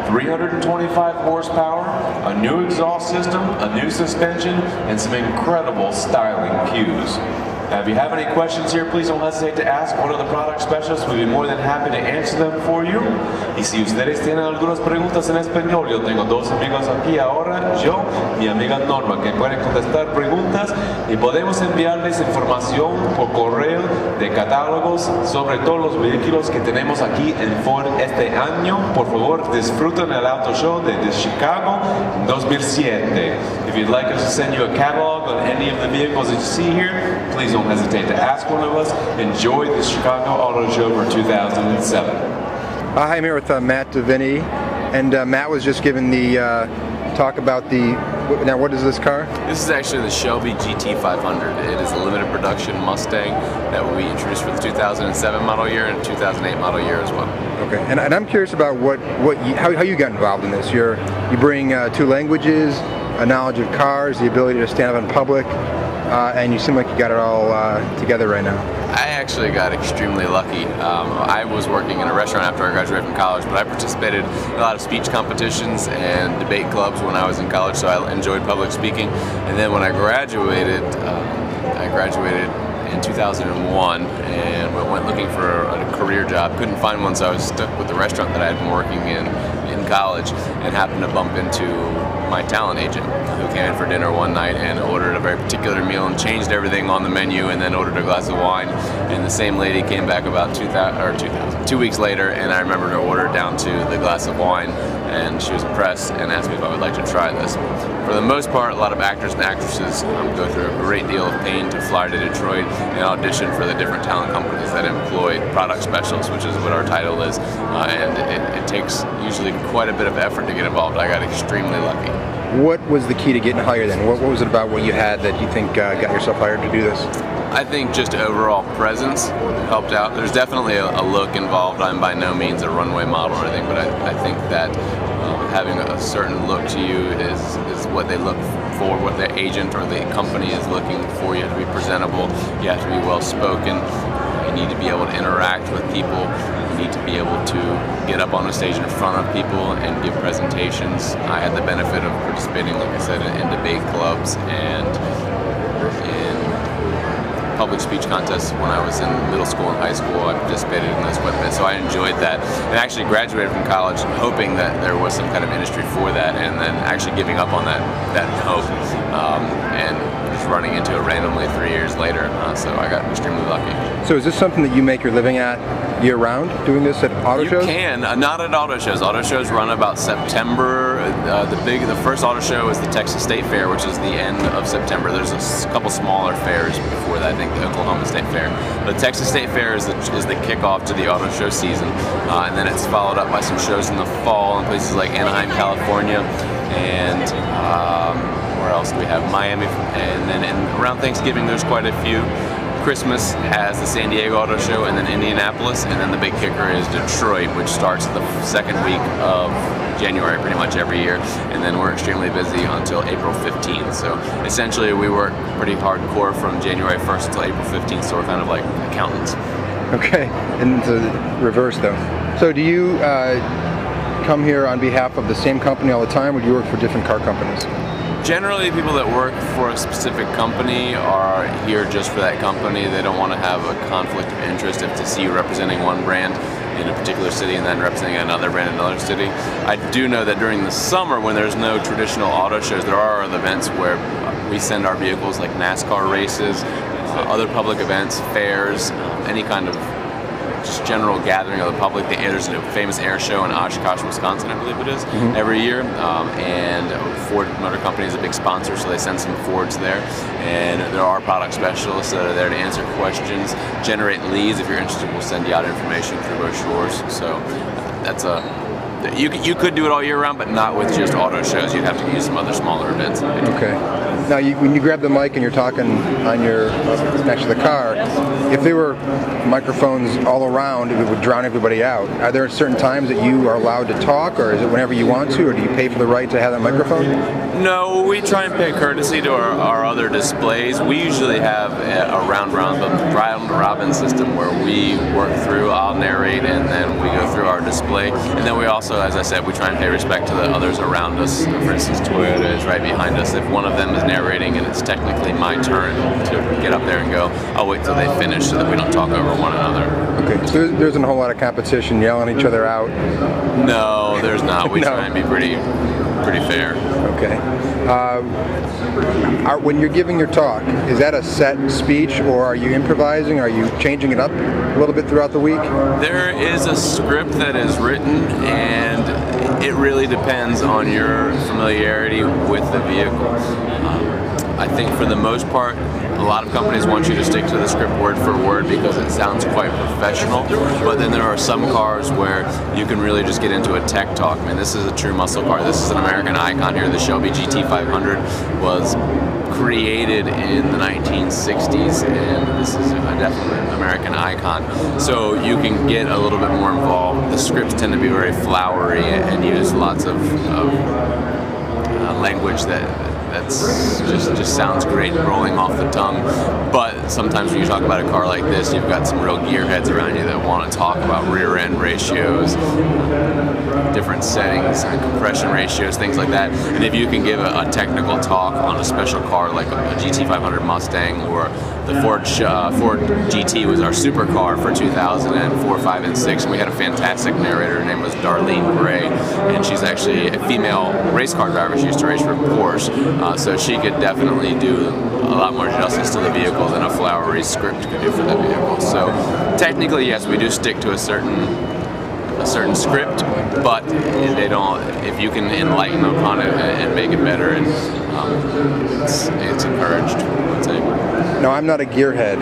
325 horsepower, a new exhaust system, a new suspension, and some incredible styling cues. Now, if you have any questions here, please don't hesitate to ask one of the product specialists. We'd be more than happy to answer them for you. Y si ustedes tienen algunas preguntas en español, yo tengo dos amigos aquí ahora, yo, mi amiga Norma, que pueden contestar preguntas y podemos enviarles información por correo de catálogos sobre todos los vehículos que tenemos aquí en Ford este año. Por favor, disfruten el Auto Show de Chicago 2007. If you'd like us to send you a catalog on any of the vehicles that you see here, please don't hesitate to ask one of us. Enjoy the Chicago Auto Show for 2007. Hi, I'm here with Matt Davini, and Matt was just given the talk about the, now what is this car? This is actually the Shelby GT500. It is a limited production Mustang that we introduced for the 2007 model year and 2008 model year as well. Okay, and I'm curious about how you got involved in this. You bring two languages, a knowledge of cars, the ability to stand up in public, and you seem like you got it all together right now. I actually got extremely lucky. I was working in a restaurant after I graduated from college, but I participated in a lot of speech competitions and debate clubs when I was in college, so I enjoyed public speaking. And then when I graduated in 2001 and went looking for a career job. Couldn't find one, so I was stuck with the restaurant that I had been working in college, and happened to bump into my talent agent who came in for dinner one night and ordered a very particular meal and changed everything on the menu and then ordered a glass of wine. And the same lady came back about 2 weeks later, and I remembered her order down to the glass of wine, and she was impressed and asked me if I would like to try this. For the most part, a lot of actors and actresses go through a great deal of pain to fly to Detroit and audition for the different talent companies that employ product specialists, which is what our title is, and it takes usually quite a bit of effort to get involved. I got extremely lucky. What was the key to getting hired then? What was it about what you had that you think got yourself hired to do this? I think just overall presence helped out. There's definitely a look involved. I'm by no means a runway model or anything, but I think that having a certain look to you is what they look for, what the agent or the company is looking for. You have to be presentable, you have to be well spoken, you need to be able to interact with people, you need to be able to get up on a stage in front of people and give presentations. I had the benefit of participating, like I said, in debate clubs and in public speech contests when I was in middle school and high school. I participated in those quite a bit, so I enjoyed that. And actually graduated from college hoping that there was some kind of industry for that, and then actually giving up on that hope and just running into it randomly 3 years later. So I got extremely lucky. So is this something that you make your living at year-round, doing this at auto shows? You can, not at auto shows. Auto shows run about September. The first auto show is the Texas State Fair, which is the end of September. There's a couple smaller fairs before that, I think the Oklahoma State Fair. But the Texas State Fair is the kickoff to the auto show season, and then it's followed up by some shows in the fall in places like Anaheim, California, and where else do we have? Miami, and then around Thanksgiving there's quite a few. Christmas has the San Diego Auto Show, and then Indianapolis, and then the big kicker is Detroit, which starts the second week of January pretty much every year, and then we're extremely busy until April 15th. So essentially we work pretty hardcore from January 1st until April 15th, so we're kind of like accountants. Okay, and the reverse though. So do you come here on behalf of the same company all the time, or do you work for different car companies? Generally, people that work for a specific company are here just for that company. They don't want to have a conflict of interest if to see you representing one brand in a particular city and then representing another brand in another city. I do know that during the summer, when there's no traditional auto shows, there are other events where we send our vehicles, like NASCAR races, other public events, fairs, any kind of just general gathering of the public. There's a famous air show in Oshkosh, Wisconsin, I believe it is, every year, and Ford Motor Company is a big sponsor, so they send some Fords there, and there are product specialists that are there to answer questions, generate leads. If you're interested, we'll send you out information through brochures. So that's you could do it all year round, but not with just auto shows. You'd have to use some other smaller events. Okay. Now, when you grab the mic and you're talking on your next to the car, if there were microphones all around, it would drown everybody out. Are there certain times that you are allowed to talk, or is it whenever you want to, or do you pay for the right to have that microphone? No, we try and pay courtesy to our other displays. We usually have a round-robin system where we work through, I'll narrate, and then we go through our display. And then we also also, as I said, we try and pay respect to the others around us. For instance, Toyota is right behind us. If one of them is narrating and it's technically my turn to get up there and go, I'll wait till they finish so that we don't talk over one another. Okay, so there isn't a whole lot of competition yelling each other out? No, there's not. We try and be pretty fair. Okay. When you're giving your talk, is that a set speech, or are you improvising? Are you changing it up a little bit throughout the week? There is a script that is written, and it really depends on your familiarity with the vehicle. I think for the most part, a lot of companies want you to stick to the script word for word because it sounds quite professional, but then there are some cars where you can really just get into a tech talk. I mean, this is a true muscle car. This is an American icon here. The Shelby GT500 was created in the 1960s, and this is definitely an American icon. So you can get a little bit more involved. The scripts tend to be very flowery and use lots of language that's just sounds great rolling off the tongue. But sometimes when you talk about a car like this, you've got some real gearheads around you that want to talk about rear end ratios, different settings, and compression ratios, things like that. And if you can give a technical talk on a special car like a GT500 Mustang, or the Ford GT was our supercar for 2004, 5, and 6. And we had a fantastic narrator. Her name was Darlene Gray, and she's actually a female race car driver. She used to race for Porsche, so she could definitely do a lot more justice to the vehicle than a flowery script could do for the vehicle. So technically, yes, we do stick to a certain script, but they don't. If you can enlighten upon it and make it better, and it's encouraged, I'd say. No, I'm not a gearhead,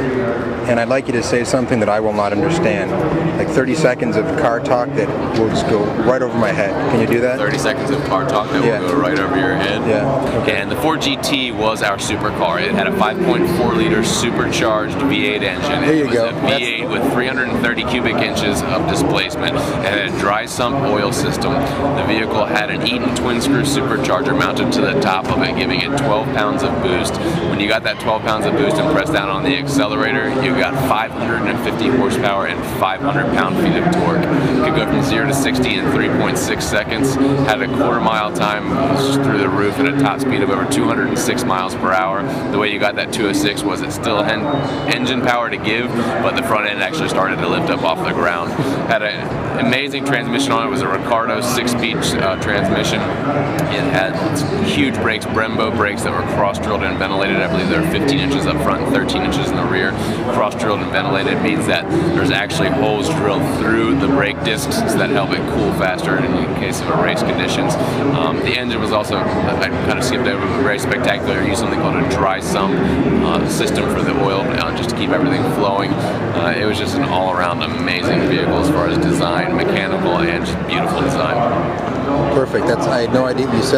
and I'd like you to say something that I will not understand. Like 30 seconds of car talk that will just go right over my head. Can you do that? 30 seconds of car talk that will go right over your head? Yeah. Okay. And the Ford GT was our supercar. It had a 5.4 liter supercharged V8 engine. There you go. It was a V8 with 330 cubic inches of displacement. It had a dry sump oil system. The vehicle had an Eaton twin screw supercharger mounted to the top of it, giving it 12 pounds of boost. When you got that 12 pounds of boost and pressed down on the accelerator, you got 550 horsepower and 500 pound-feet of torque. It could go from 0 to 60 in 3.6 seconds. Had a quarter-mile time through the roof at a top speed of over 206 miles per hour. The way you got that 206 was it still had engine power to give, but the front end actually started to lift up off the ground. Had an amazing transmission on it. It was a Ricardo 6-speed transmission. It had huge brakes, Brembo brakes that were cross-drilled and ventilated. I believe they were 15 inches up front and 13 inches in the rear. Cross-drilled and ventilated means that there's actually holes drilled through the brake discs that help it cool faster in case of a race conditions. The engine was also, I kind of skipped over, but very spectacular. It used something called a dry sump system for the oil, just to keep everything flowing. It was just an all-around amazing vehicle as far as design, mechanical, and just beautiful design. Perfect. I had no idea what you said.